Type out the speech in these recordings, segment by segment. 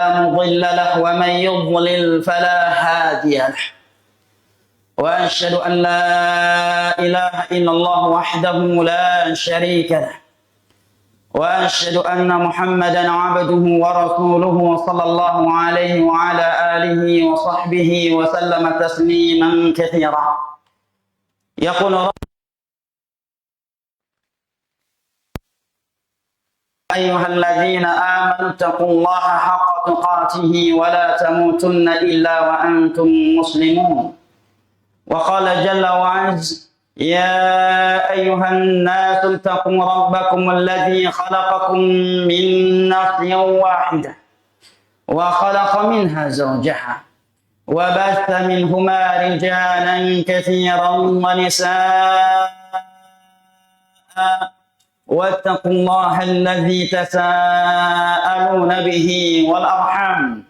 مضل له ومن يضلل فلا هادي له وأشهد أن لا إله إلا الله وحده لا شريك له وأشهد أن محمدا عبده ورسوله صلى الله عليه وعلى آله وصحبه وسلم تسليما كثيرا يقول أيها الذين آمنوا اتقوا الله حق تقاته ولا تموتن إلا وأنتم مسلمون وقال جل وعز يا أيها الناس اتقوا ربكم الذي خلقكم من نفس واحدة وخلق منها زوجها وبث منهما رجالا كثيرا ونساء واتقوا الله الذي تساءلون به والأرحام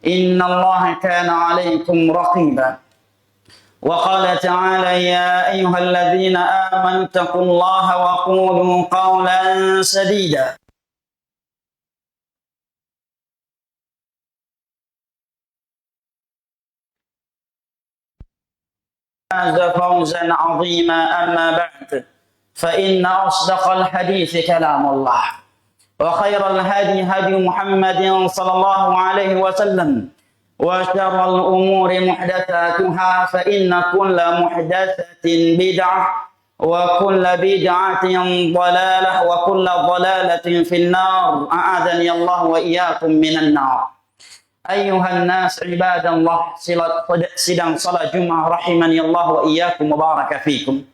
إن الله كان عليكم رقيبا وقال تعالى يا أيها الذين آمنوا اتقوا الله وقولوا قولا سديدا فاز فوزا عظيما أما بعد فإن أصدق الحديث كلام الله وخير الهدي هدي محمد صلى الله عليه وسلم وشر الأمور محدثاتها فإن كل محدثة بدعة وكل بدعة ضلالة وكل ضلالة في النار أعاذني الله وإياكم من النار أيها الناس عباد الله sidang salat Jumat rahimani Allah wa iyyakum mubarak fikum.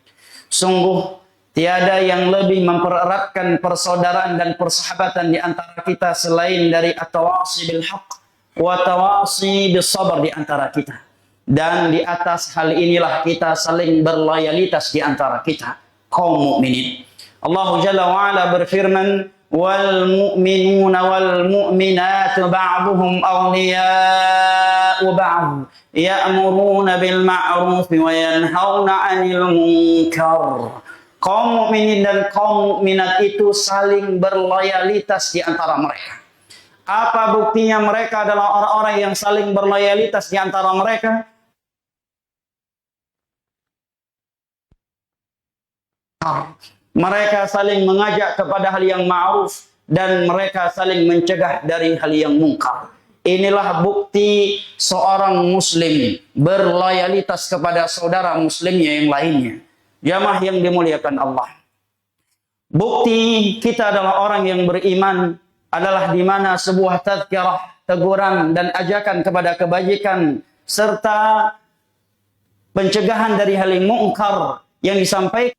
Sungguh tiada yang lebih mempereratkan persaudaraan dan persahabatan di antara kita selain dari at-tawasi bil haqq wa tawasi bis sabr di antara kita. Dan di atas hal inilah kita saling berloyalitas di antara kita kaum mukminin. Allah Jalla wa Ala berfirman wal mu'minuna wal mu'minatu ba'duhum awliya'u ba'd ya'muruna bil ma'ruf wa yanhauna 'anil munkar. Kaum mukminin dan kaum mukminat itu saling berloyalitas di antara mereka. Apa buktinya mereka adalah orang-orang yang saling berloyalitas di antara mereka? Mereka saling mengajak kepada hal yang ma'ruf dan mereka saling mencegah dari hal yang mungkar. Inilah bukti seorang muslim berloyalitas kepada saudara muslimnya yang lainnya. Jamaah yang dimuliakan Allah. Bukti kita adalah orang yang beriman adalah di mana sebuah tazkirah, teguran dan ajakan kepada kebajikan serta pencegahan dari hal yang mungkar yang disampaikan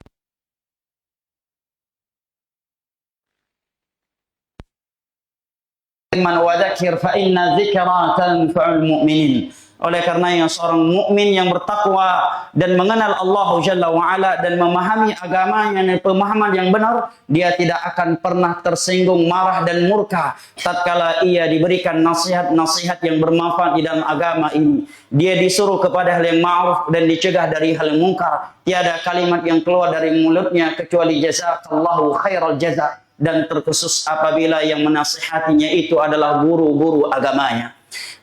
man wadzakir fa inna dzikra tanfa'ul mu'minin. Oleh karenanya seorang mukmin yang bertakwa dan mengenal Allah Jalla wa Ala dan memahami agamanya dan pemahaman yang benar, dia tidak akan pernah tersinggung, marah dan murka tatkala ia diberikan nasihat-nasihat yang bermanfaat di dalam agama ini. Dia disuruh kepada hal yang ma'ruf dan dicegah dari hal yang mungkar. Tiada kalimat yang keluar dari mulutnya kecuali jazakallahu khairal jaza, dan terkhusus apabila yang menasihatinya itu adalah guru-guru agamanya.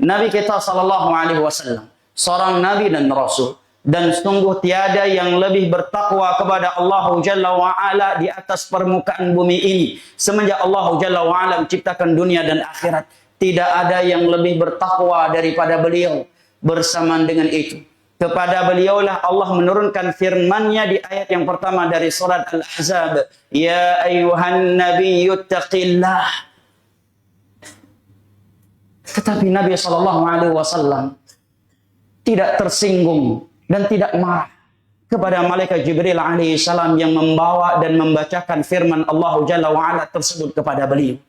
Nabi kita sallallahu alaihi wasallam seorang nabi dan rasul, dan sungguh tiada yang lebih bertakwa kepada Allah Jalla wa Ala di atas permukaan bumi ini semenjak Allah Jalla wa Ala menciptakan dunia dan akhirat. Tidak ada yang lebih bertakwa daripada beliau. Bersamaan dengan itu, kepada beliaulah Allah menurunkan firman-Nya di ayat yang pertama dari surat Al-Ahzab, ya ayyuhan nabiyyu taqillah. Tetapi Nabi SAW tidak tersinggung dan tidak marah kepada malaikat Jibril alaihissalam yang membawa dan membacakan firman Allah Jalla wa'ala tersebut kepada beliau.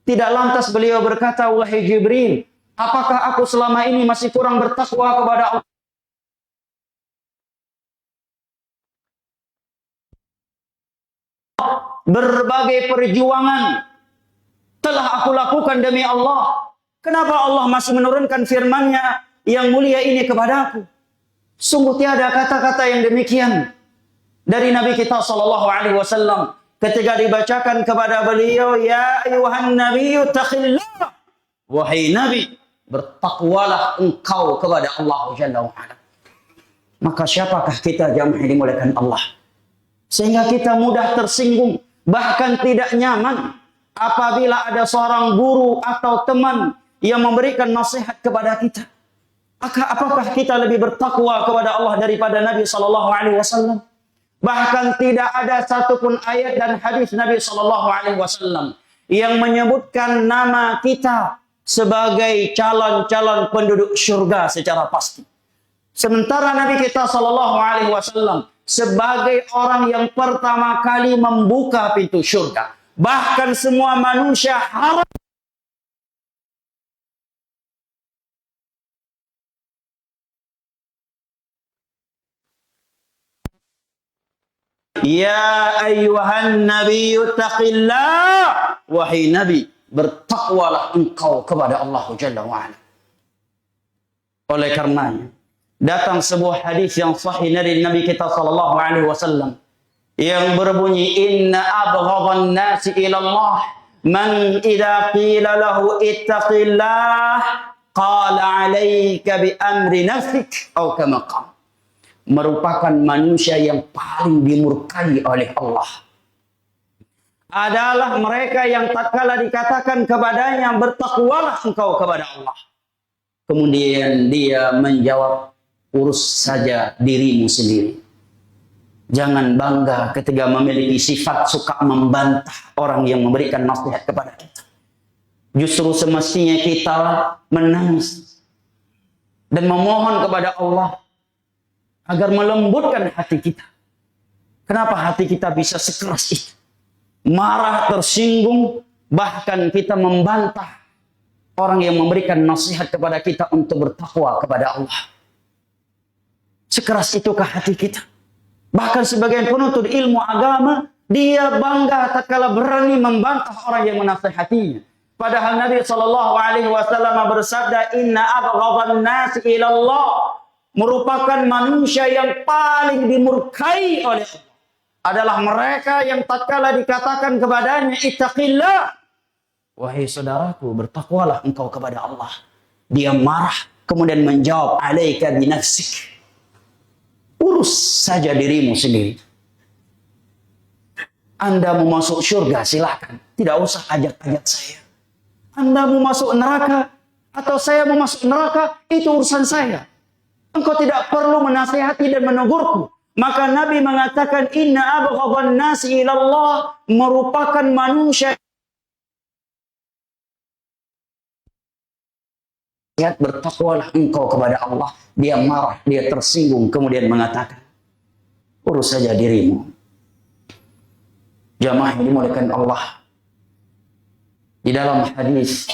Tidak lantas beliau berkata, wahai Jibril, apakah aku selama ini masih kurang bertakwa kepada Allah? Berbagai perjuangan telah aku lakukan demi Allah. Kenapa Allah masih menurunkan firman-Nya yang mulia ini kepadaku? Sungguh tiada kata-kata yang demikian dari Nabi kita sallallahu alaihi wasallam ketika dibacakan kepada beliau, ya ayuhan nabiyyu taqillah. Wahai Nabi, bertakwalah engkau kepada Allah Jalla wa'ala. Maka siapakah kita jamaah yang dimuliakan Allah? Sehingga kita mudah tersinggung, bahkan tidak nyaman apabila ada seorang guru atau teman yang memberikan nasihat kepada kita. Maka apakah kita lebih bertakwa kepada Allah daripada Nabi sallallahu alaihi wasallam? Bahkan tidak ada satupun ayat dan hadis Nabi sallallahu alaihi wasallam yang menyebutkan nama kita sebagai calon-calon penduduk surga secara pasti. Sementara Nabi kita sallallahu alaihi wasallam sebagai orang yang pertama kali membuka pintu surga. Bahkan semua manusia harus Ya ayyuhan nabiyyu taqillah. Wahai Nabi, bertakwalah engkau kepada Allah Jalla wa'ala. Oleh karenanya, datang sebuah hadis yang sahih dari Nabi kita sallallahu alaihi wasallam yang berbunyi, inna abghadhan nasi ila Allah man idza qila lahu ittaqillah qala 'alaika bi amri nafsik atau kama qala. Merupakan manusia yang paling dimurkai oleh Allah adalah mereka yang tatkala dikatakan kepadanya bertakwalah engkau kepada Allah, kemudian dia menjawab, urus saja dirimu sendiri. Jangan bangga ketika memiliki sifat suka membantah orang yang memberikan nasihat kepada kita. Justru semestinya kita menangis dan memohon kepada Allah agar melembutkan hati kita. Kenapa hati kita bisa sekeras itu? Marah, tersinggung, bahkan kita membantah orang yang memberikan nasihat kepada kita untuk bertakwa kepada Allah. Sekeras itukah hati kita? Bahkan sebagian penuntut ilmu agama, dia bangga tatkala berani membantah orang yang menasihatinya. Padahal Nabi SAW bersabda, inna abghadhan nasi ilallah, merupakan manusia yang paling dimurkai oleh Allah adalah mereka yang tatkala dikatakan kepadanya ittaqillah, wahai saudaraku bertakwalah engkau kepada Allah, dia marah kemudian menjawab, alaika binafsik, urus saja dirimu sendiri. Anda mau masuk surga silakan, tidak usah ajak-ajak saya. Anda mau masuk neraka atau saya mau masuk neraka, itu urusan saya. Engkau tidak perlu menasihati dan menegurku. Maka Nabi mengatakan, inna abghadhan nasi ilallah, merupakan manusia bertakwalah engkau kepada Allah. Dia marah, dia tersinggung, kemudian mengatakan, urus saja dirimu. Jamaah yang dimuliakan Allah, di dalam hadis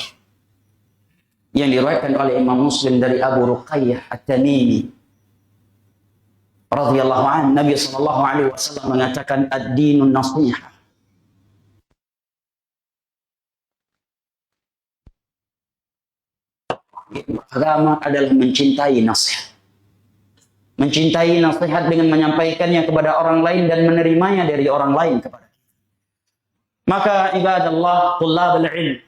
yang diriwayatkan oleh Imam Muslim dari Abu Ruqayyah At-Tamimi radhiyallahu anhu, Nabi sallallahu alaihi wasallam mengatakan, ad-dinun nasihah. Agama adalah mencintai nasihat. Mencintai nasihat dengan menyampaikannya kepada orang lain dan menerimanya dari orang lain kepada kita. Maka ibadallah tullabul ilm,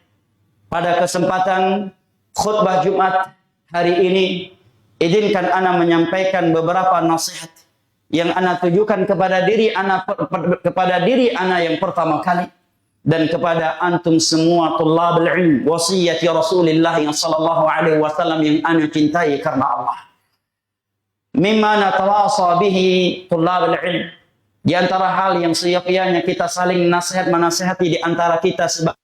pada kesempatan khutbah Jumat hari ini, izinkan ana menyampaikan beberapa nasihat yang ana tujukan kepada diri ana yang pertama kali dan kepada antum semua tullabul ilm, wasiyat Rasulullah yang sallallahu alaihi wasallam yang ana cintai karena Allah. Mimma natawasa bihi tullabul ilm, di antara hal yang seyogyanya kita saling nasihat menasihati di antara kita sebagai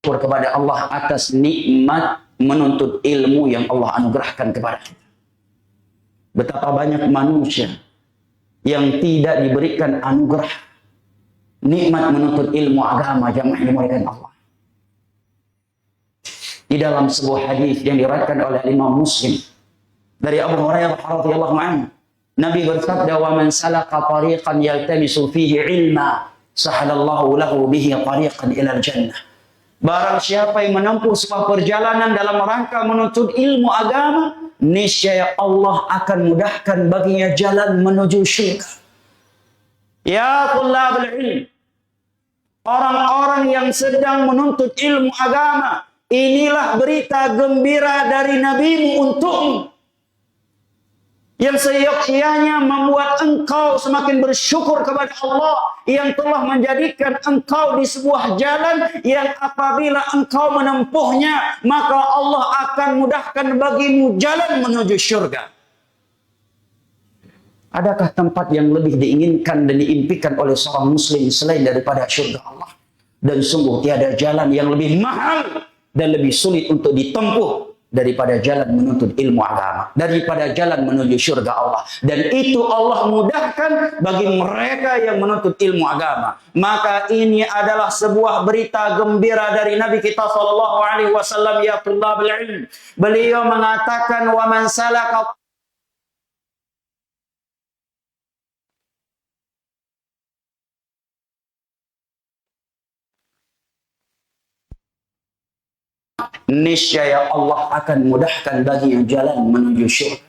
kepada Allah atas nikmat menuntut ilmu yang Allah anugerahkan kepada kita. Betapa banyak manusia yang tidak diberikan anugerah nikmat menuntut ilmu agama, jamaah yang dimuliakan Allah. Di dalam sebuah hadis yang diriwayatkan oleh Imam Muslim dari Abu Hurairah radhiyallahu anhu, Nabi bersabda, wa man salaka tariqan yaltamisu fihi ilma sahalallahu lahu bihi tariqan ila al-jannah. Barang siapa yang menempuh sebuah perjalanan dalam rangka menuntut ilmu agama, niscaya Allah akan mudahkan baginya jalan menuju syurga. Ya tullabul ilm, orang-orang yang sedang menuntut ilmu agama. Inilah berita gembira dari Nabimu untukmu, yang seyogyanya membuat engkau semakin bersyukur kepada Allah yang telah menjadikan engkau di sebuah jalan yang apabila engkau menempuhnya, maka Allah akan mudahkan bagimu jalan menuju syurga. Adakah tempat yang lebih diinginkan dan diimpikan oleh seorang muslim selain daripada syurga Allah? Dan sungguh tiada jalan yang lebih mahal dan lebih sulit untuk ditempuh daripada jalan menuntut ilmu agama, daripada jalan menuju syurga Allah. Dan itu Allah mudahkan bagi mereka yang menuntut ilmu agama. Maka ini adalah sebuah berita gembira dari Nabi kita sallallahu alaihi wasallam, ya tullabul ilm. Beliau mengatakan, wa man salaka niscaya Allah akan mudahkan baginya jalan menuju syurga.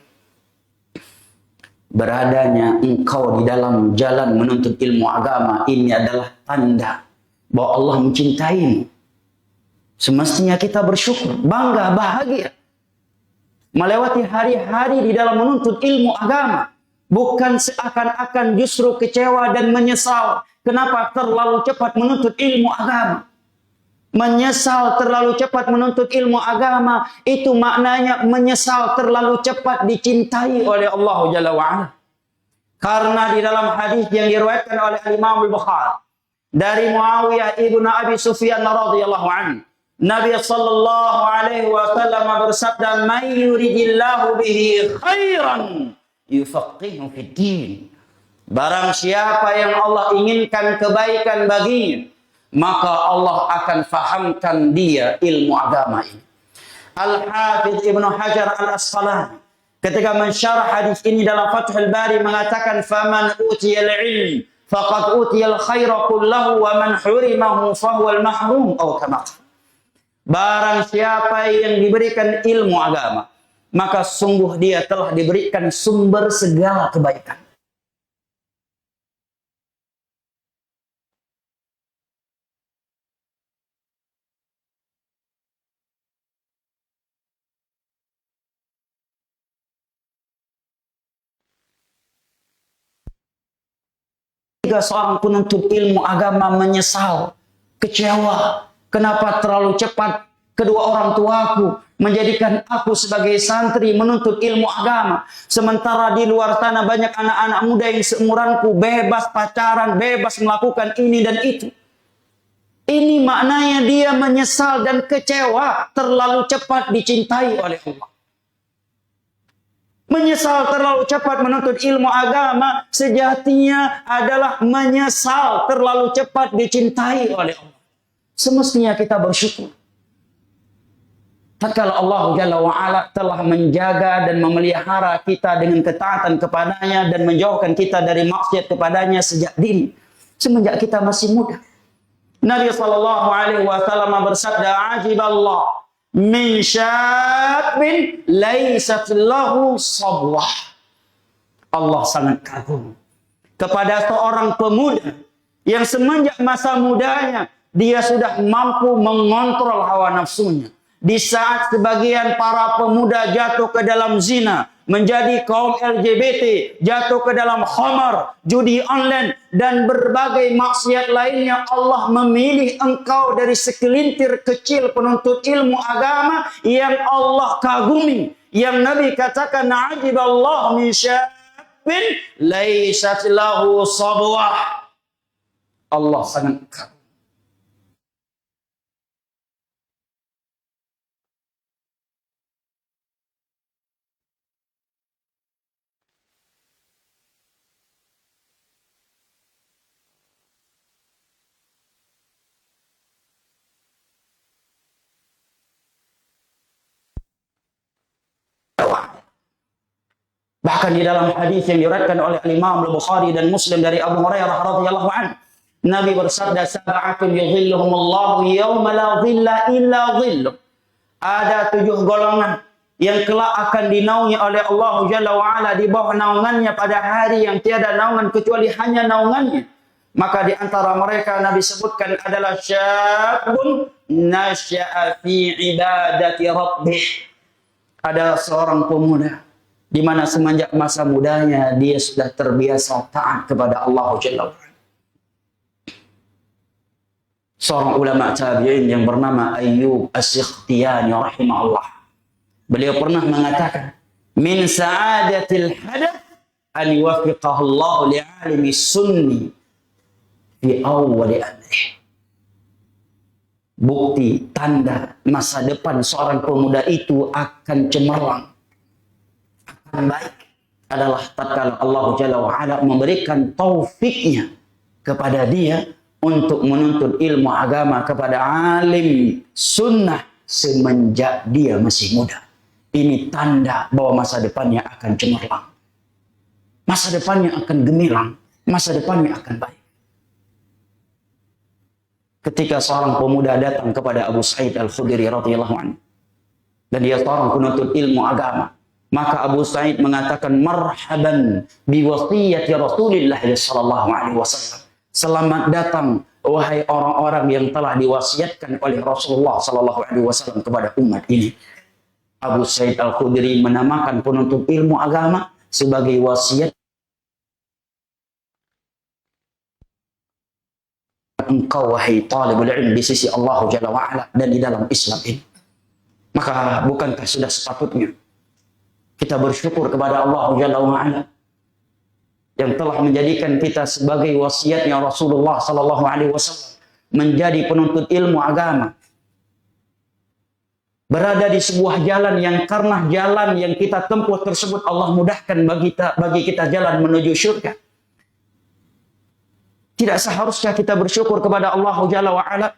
Beradanya engkau di dalam jalan menuntut ilmu agama ini adalah tanda bahwa Allah mencintaimu. Semestinya kita bersyukur, bangga, bahagia melewati hari-hari di dalam menuntut ilmu agama. Bukan seakan-akan justru kecewa dan menyesal kenapa terlalu cepat menuntut ilmu agama. Menyesal terlalu cepat menuntut ilmu agama, itu maknanya menyesal terlalu cepat dicintai oleh Allah Jalla wa'ala. Karena di dalam hadis yang diriwayatkan oleh Imam Al-Bukhari dari Muawiyah ibnu Abi Sufyan radhiyallahu anhu, Nabi sallallahu alaihi wasallam bersabda, "Man yuridillahu bihi khairan yufaqihu fid din." Barang siapa yang Allah inginkan kebaikan baginya, maka Allah akan fahamkan dia ilmu agama ini. Al-Hafidh Ibnu Hajar Al-Asqalani ketika mensyarah hadis ini dalam Fathul Bari mengatakan, faman utiyal ilm faqad utiyal khaira kullahu wa man hurimahu fahuwal mahrum, atau kama. Barang siapa yang diberikan ilmu agama, maka sungguh dia telah diberikan sumber segala kebaikan. Jika seorang penuntut ilmu agama menyesal, kecewa, kenapa terlalu cepat kedua orang tuaku menjadikan aku sebagai santri menuntut ilmu agama, sementara di luar sana banyak anak-anak muda yang seumuranku bebas pacaran, bebas melakukan ini dan itu. Ini maknanya dia menyesal dan kecewa terlalu cepat dicintai oleh Allah. Menyesal terlalu cepat menuntut ilmu agama sejatinya adalah menyesal terlalu cepat dicintai oleh Allah. Semestinya kita bersyukur. Tatkala Allah Jalla wa'ala telah menjaga dan memelihara kita dengan ketaatan kepadanya dan menjauhkan kita dari maksiat kepadanya sejak dini, semenjak kita masih muda. Nabi sallallahu alaihi wasallam bersabda, ajiballah min syabin laysat lahu sabwah. Allah sangat kagum kepada seorang pemuda yang semenjak masa mudanya dia sudah mampu mengontrol hawa nafsunya. Di saat sebagian para pemuda jatuh ke dalam zina, menjadi kaum LGBT, jatuh ke dalam khamar, judi online, dan berbagai maksiat lainnya, Allah memilih engkau dari sekelintir kecil penuntut ilmu agama yang Allah kagumi. Yang Nabi katakan, ajiballah min syabin laysat lahu sabwah. Allah sangat kagum. Bahkan di dalam hadis yang diriwayatkan oleh Imam Al-Bukhari dan Muslim dari Abu Hurairah radhiyallahu anhu, Nabi bersabda, sab'atun yudhilluhumullahu yawma la dhilla illa dhilluh. Ada 7 golongan yang kelak akan dinaungi oleh Allah Jalla wa'ala di bawah naungannya pada hari yang tiada naungan kecuali hanya naungannya. Maka di antara mereka Nabi sebutkan adalah syabun nasya'a fi ibadati rabbih. Ada seorang pemuda di mana semenjak masa mudanya dia sudah terbiasa taat kepada Allah Jalla wa'ala. Seorang ulama tabi'in yang bernama Ayyub As-Sikhtiyani rahimahullah. Beliau pernah mengatakan, min sa'adatil hadath an yuwaffiqahu Allah li'alimi sunni fi awwali amrih. Bukti tanda masa depan seorang pemuda itu akan cemerlang, akan baik adalah tatkala Allah Jalla wa'ala memberikan taufiknya kepada dia untuk menuntut ilmu agama kepada alim sunnah semenjak dia masih muda. Ini tanda bahwa masa depannya akan cemerlang. Masa depannya akan gemilang. Masa depannya akan baik. Ketika seorang pemuda datang kepada Abu Sa'id Al-Khudri radhiyallahu anhu, dan dia seorang penuntut ilmu agama, maka Abu Sa'id mengatakan, marhaban biwasiyati Rasulillah sallallahu alaihi wasallam. Selamat datang wahai orang-orang yang telah diwasiatkan oleh Rasulullah sallallahu alaihi wasallam kepada umat ini. Abu Sa'id Al-Khudri menamakan penuntut ilmu agama sebagai wasiat engkau wahai talibul ilm di sisi Allah Jalla wa'ala dan di dalam Islam ini. Maka bukankah sudah sepatutnya kita bersyukur kepada Allah Jalla wa'ala yang telah menjadikan kita sebagai wasiatnya Rasulullah sallallahu alaihi wasallam menjadi penuntut ilmu agama, berada di sebuah jalan yang karena jalan yang kita tempuh tersebut Allah mudahkan bagi kita jalan menuju syurga. Tidak seharusnya kita bersyukur kepada Allah Jalla wa'ala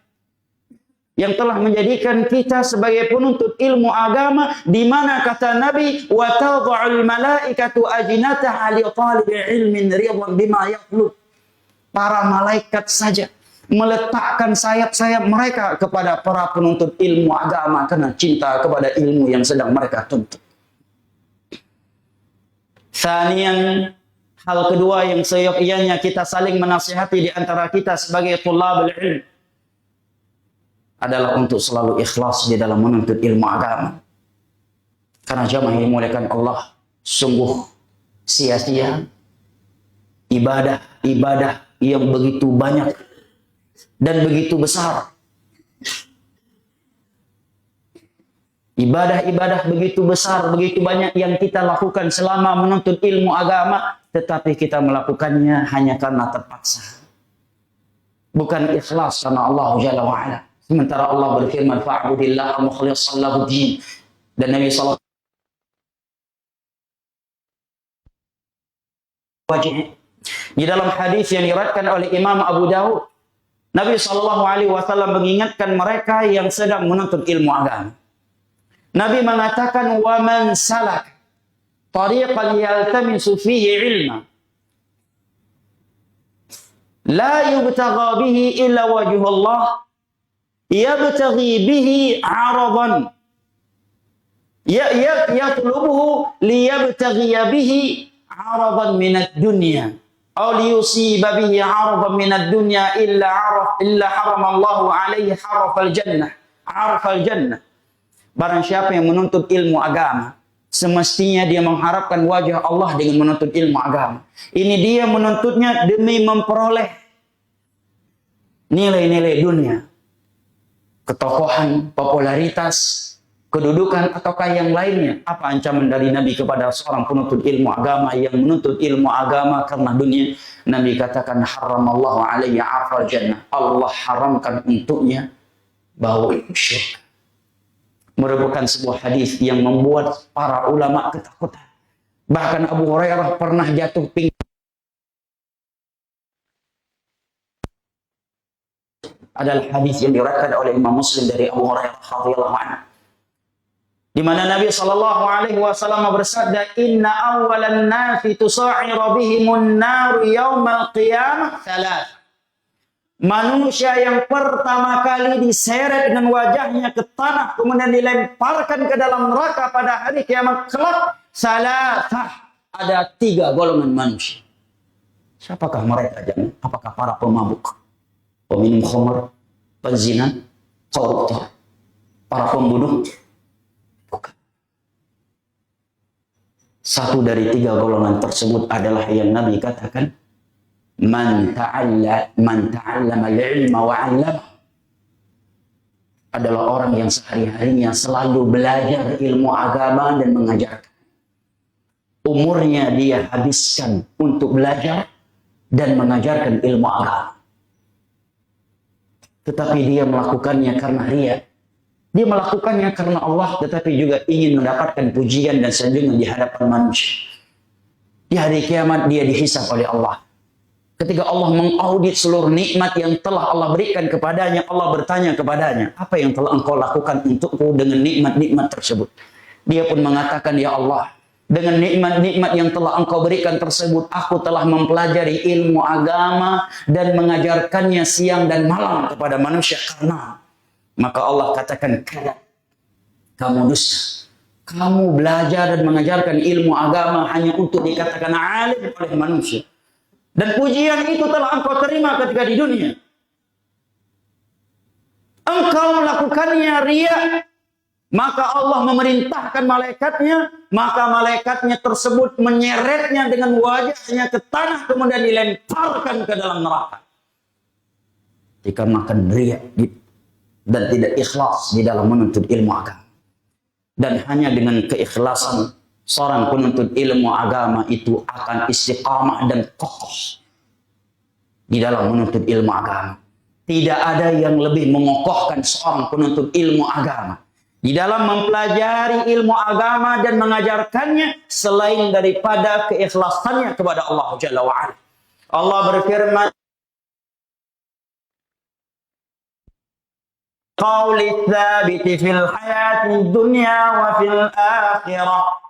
yang telah menjadikan kita sebagai penuntut ilmu agama, di mana kata Nabi, wa tad'ul malaikatu ajnataha li talibi ilmin ridwan bima yaqlub. Para malaikat saja meletakkan sayap-sayap mereka kepada para penuntut ilmu agama karena cinta kepada ilmu yang sedang mereka tuntut. Tsaniyan, hal kedua yang seyogyanya kita saling menasihati di antara kita sebagai thulabul ilm adalah untuk selalu ikhlas di dalam menuntut ilmu agama. Karena jamaah yang dimuliakan Allah, sungguh sia-sia ibadah yang begitu banyak dan begitu besar. Ibadah-ibadah begitu besar, begitu banyak yang kita lakukan selama menuntut ilmu agama, tetapi kita melakukannya hanya karena terpaksa. Bukan ikhlas karena Allah Jalla wa'ala. Sementara Allah berfirman, fa'budillah mukhlishan lahu din. Dan Nabi sallallahu alaihi wasallam di dalam hadis yang diriwayatkan oleh Imam Abu Dawud, Nabi sallallahu alaihi wasallam mengingatkan mereka yang sedang menuntut ilmu agama. Nabi mengatakan, wa man salak tariqan yaltamisu fihi ilma la yubtagha bihi illa wajhullah yabtaghi bihi 'aradan yatlubuhu liyabtaghiya bihi 'aradan minad dunya aw liyusiba bihi 'aradan minad dunya illa haramallahu 'alaihi harafal jannah. Barang siapa yang menuntut ilmu agama, semestinya dia mengharapkan wajah Allah dengan menuntut ilmu agama. Ini dia menuntutnya demi memperoleh nilai-nilai dunia, ketokohan, popularitas, kedudukan, ataukah yang lainnya. Apa ancaman dari Nabi kepada seorang penuntut ilmu agama yang menuntut ilmu agama karena dunia? Nabi katakan, haramallahu alaihi arfal jannah. Allah haramkan untuknya bau syurga. Merupakan sebuah hadis yang membuat para ulama ketakutan. Bahkan Abu Hurairah pernah jatuh pingsan. Adalah hadis yang diriwayatkan oleh Imam Muslim dari Abu Hurairah radhiyallahu anhu, di mana Nabi sallallahu alaihi wasallam bersabda, inna awwalan nasi tusa'iru bihimun nar yaumal qiyamah thalath. Manusia yang pertama kali diseret dengan wajahnya ke tanah kemudian dilemparkan ke dalam neraka pada hari kiamat kelak, salasah, ada 3 golongan manusia. Siapakah mereka jemaah? Apakah para pemabuk, peminum khamr, penzina, koruptor, para pembunuh? Bukan. Satu dari tiga golongan tersebut adalah yang Nabi katakan, man ta'allama al-ilma wa 'allama, adalah orang yang sehari-harinya selalu belajar ilmu agama dan mengajarkan. Umurnya dia habiskan untuk belajar dan mengajarkan ilmu agama. Tetapi dia melakukannya karena ria. Dia melakukannya karena Allah, tetapi juga ingin mendapatkan pujian dan sanjungan di hadapan manusia. Di hari kiamat dia dihisab oleh Allah. Ketika Allah mengaudit seluruh nikmat yang telah Allah berikan kepadanya, Allah bertanya kepadanya, apa yang telah engkau lakukan untukku dengan nikmat-nikmat tersebut? Dia pun mengatakan, ya Allah, dengan nikmat-nikmat yang telah engkau berikan tersebut, aku telah mempelajari ilmu agama dan mengajarkannya siang dan malam kepada manusia. Karena maka Allah katakan, kamu dusta. Kamu belajar dan mengajarkan ilmu agama hanya untuk dikatakan alim oleh manusia. Dan pujian itu telah engkau terima ketika di dunia. Engkau melakukannya ria, maka Allah memerintahkan malaikatnya, maka malaikatnya tersebut menyeretnya dengan wajahnya ke tanah, kemudian dilemparkan ke dalam neraka. Dikarenakan ria dan tidak ikhlas di dalam menuntut ilmu agama. Dan hanya dengan keikhlasan seorang penuntut ilmu agama itu akan istiqamah dan kokoh di dalam menuntut ilmu agama. Tidak ada yang lebih mengokohkan seorang penuntut ilmu agama di dalam mempelajari ilmu agama dan mengajarkannya selain daripada keikhlasannya kepada Allah Jalla wa'ala. Allah berfirman, qawli tsabiti fil hayati dunya wa fil akhirah.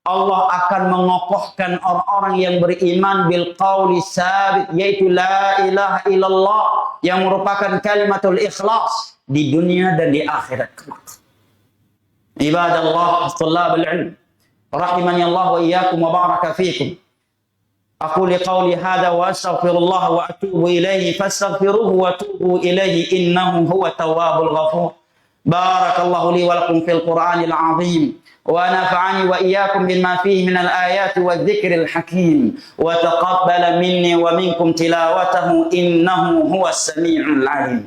Allah akan mengokohkan orang-orang yang beriman bil qauli sabit, yaitu la ilaha illallah, yang merupakan kalimatul ikhlas di dunia dan di akhirat kelak. Ibadallah, thallabul ilm, rahimani Allah wa iyyakum wa baraka fikum. Aqulu qawli hadha wa astaghfirullah wa atubu ilayhi fastaghfiruhu wa tubu ilayhi innahu huwa tawwabul ghafur. Barakallahu li wa lakum fil Qur'anil 'azim. ونفعني وإياكم بما فيه من الآيات والذكر الحكيم وتقبل مني ومنكم تلاوته إنه هو السميع العليم.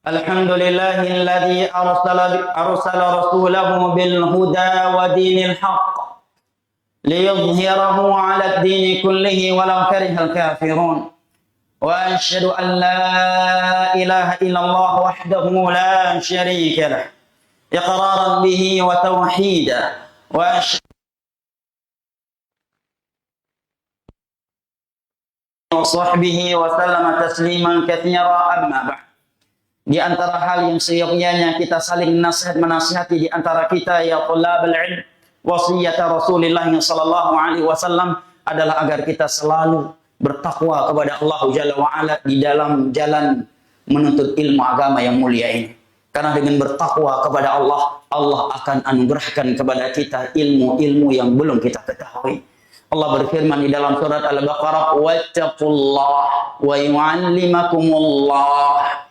الحمد لله الذي أرسل رسوله بالهدى ودين الحق ليظهره على الدين كله ولو كره الكافرون وأشهد أن لا إله إلا الله وحده لا شريك له إقرارا به وتوحيدا وأشهد وصحبه وسلم تسليما كثيرا أما بعد. Di antara hal yang seyogyanya kita saling menasihati di antara kita, ya thalabul ilm, wasiat Rasulullah sallallahu alaihi wasallam adalah agar kita selalu bertakwa kepada Allah Jalla wa Ala di dalam jalan menuntut ilmu agama yang mulia ini. Karena dengan bertakwa kepada Allah, Allah akan anugerahkan kepada kita ilmu-ilmu yang belum kita ketahui. Allah berfirman di dalam surat Al-Baqarah, "Wattaqullah wa yu'allimakumullah."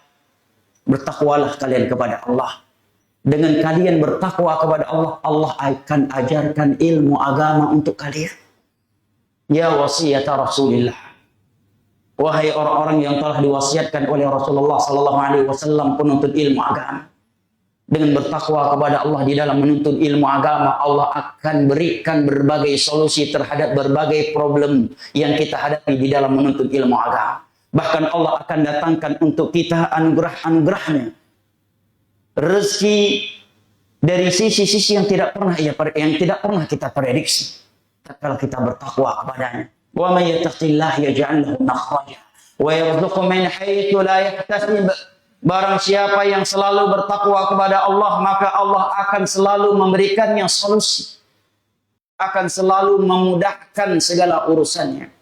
Bertakwalah kalian kepada Allah. Dengan kalian bertakwa kepada Allah, Allah akan ajarkan ilmu agama untuk kalian. Ya wasiat Rasulullah. Wahai orang-orang yang telah diwasiatkan oleh Rasulullah sallallahu alaihi wasallam penuntut ilmu agama. Dengan bertakwa kepada Allah di dalam menuntut ilmu agama, Allah akan berikan berbagai solusi terhadap berbagai problem yang kita hadapi di dalam menuntut ilmu agama. Bahkan Allah akan datangkan untuk kita anugerah-anugerahnya. Rezeki dari sisi-sisi yang tidak pernah kita prediksi. Kalau kita bertakwa kepadanya. Wa may yattaqillah yaj'al lahu makhraja wa yarzuqhu min haitsu la yahtasib. Barang siapa yang selalu bertakwa kepada Allah, maka Allah akan selalu memberikannya solusi. Akan selalu memudahkan segala urusannya.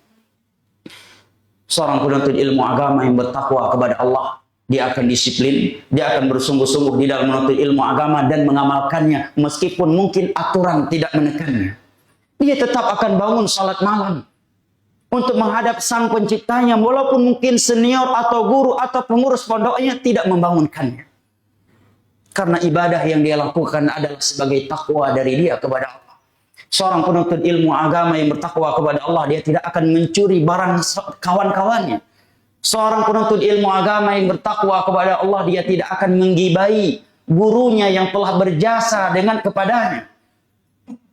Seorang penuntut ilmu agama yang bertakwa kepada Allah Dia akan disiplin, dia akan bersungguh-sungguh di dalam menuntut ilmu agama dan mengamalkannya meskipun mungkin aturan tidak menekannya. Dia tetap akan bangun salat malam untuk menghadap sang penciptanya walaupun mungkin senior atau guru atau pengurus pondoknya tidak membangunkannya. Karena ibadah yang dia lakukan adalah sebagai takwa dari dia kepada Allah. Seorang penuntut ilmu agama yang bertakwa kepada Allah, dia tidak akan mencuri barang kawan-kawannya. Seorang penuntut ilmu agama yang bertakwa kepada Allah, dia tidak akan menggibai gurunya yang telah berjasa dengan kepadanya,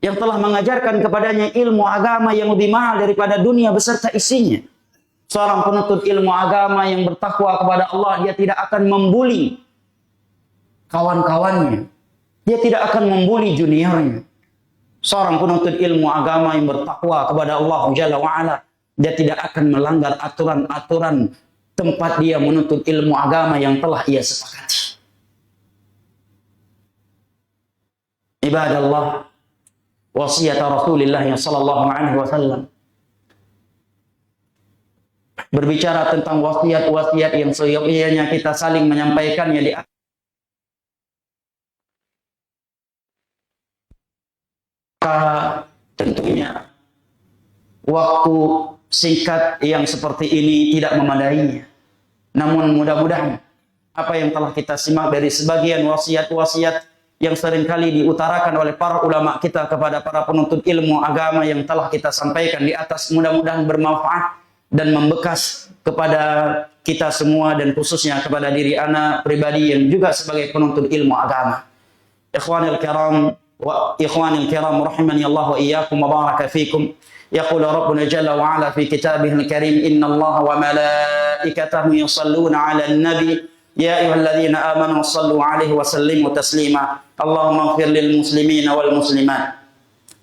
yang telah mengajarkan kepadanya ilmu agama yang lebih mahal daripada dunia beserta isinya. Seorang penuntut ilmu agama yang bertakwa kepada Allah, dia tidak akan membuli kawan-kawannya. Dia tidak akan membuli juniornya. Seorang penuntut ilmu agama yang bertakwa kepada Allah Jalla wa'ala, dia tidak akan melanggar aturan-aturan tempat dia menuntut ilmu agama yang telah ia sepakati. Ibadallah, wasiat Rasulullah sallallahu alaihi wasallam berbicara tentang wasiat-wasiat yang seyogyanya kita saling menyampaikannya di tentunya waktu singkat yang seperti ini tidak memadainya. Namun mudah-mudahan apa yang telah kita simak dari sebagian wasiat-wasiat yang seringkali diutarakan oleh para ulama kita kepada para penuntut ilmu agama yang telah kita sampaikan di atas, mudah-mudahan bermanfaat dan membekas kepada kita semua dan khususnya kepada diri ana pribadi yang juga sebagai penuntut ilmu agama. Ikhwanil kiram wa ikhwanil kiram rahimani Allah wa iyyakum wa baraka fikum. يقول ربنا جل وعلا في كتابه الكريم إن الله وملائكته يصلون على النبي يا أيها الذين آمنوا صلوا عليه وسلموا تسليما اللهم اغفر للمسلمين والمسلمات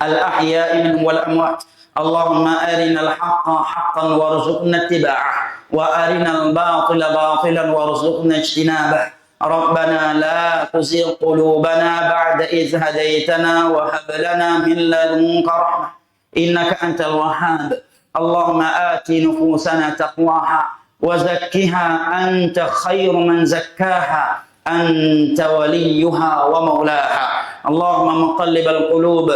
الأحياء منهم والأموات اللهم أرنا الحق حقا وارزقنا اتباعه وأرنا الباطل باطلا وارزقنا اجتنابه ربنا لا تزغ قلوبنا بعد إذ هديتنا وهب لنا من لدنك رحمة إنك أنت الوهاب اللهم آت نفوسنا تقواها وزكها أنت خير من زكاها أنت وليها ومولاها اللهم مقلب القلوب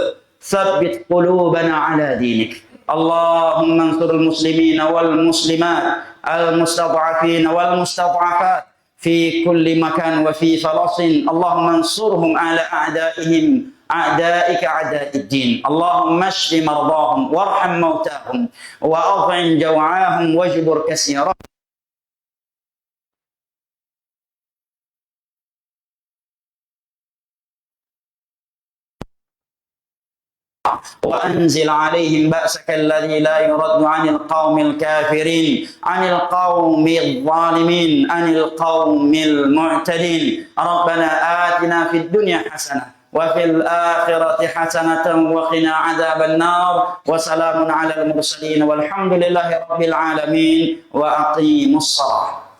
ثبت قلوبنا على دينك اللهم انصر المسلمين والمسلمات المستضعفين والمستضعفات في كل مكان وفي فلسطين اللهم انصرهم على أعدائهم أعدائك أعداء الدين اللهم اشف مرضاهم وارحم موتاهم وأطعم جوعاهم واجبر كسيرهم وأنزل عليهم بأسك الذي لا يرد عن القوم الكافرين عن القوم الظالمين عن القوم المعتدين ربنا آتنا في الدنيا حسنة وفي الآخرة حسنة وقنا عذاب النار وسلام على المرسلين والحمد لله رب العالمين وأقيموا الصلاة